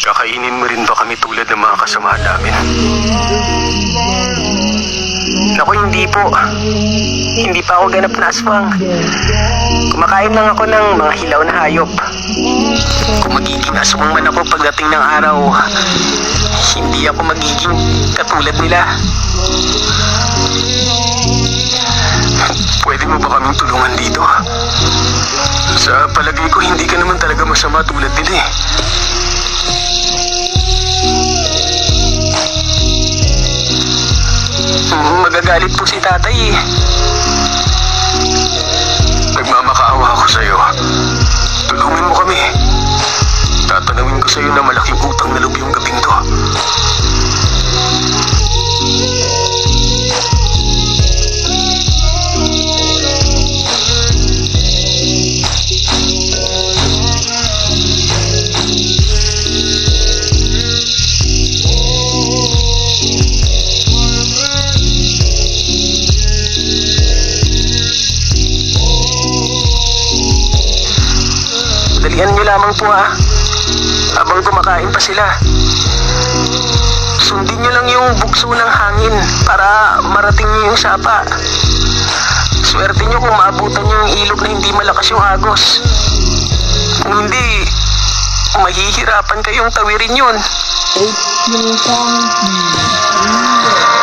Kakainin mo rin ba kami tulad ng mga kasamahan namin? Naku, hindi po. Hindi pa ako ganap na aswang. Kumakain lang ako ng mga hilaw na hayop. Kung magiging aswang man ako pagdating ng araw, hindi ako magiging katulad nila. Pwede mo ba kaming tulungan dito? Sa palagay ko, hindi ka naman talaga masama tulad nila eh. Magagalit po si tatay eh. Nagmamakaawa ako sa'yo. Tulungin mo kami. Tatanawin ko sa'yo na malaking utang na loob yung gabing to. Dalian niyo lamang po ha. Habang kumakain pa sila. Sundin niyo lang yung bugso ng hangin para marating niyo yung sapa. Swerte niyo kung maabutan niyo yung ilog na hindi malakas yung agos. Kung hindi, mahihirapan kayong tawirin yun. It's your time.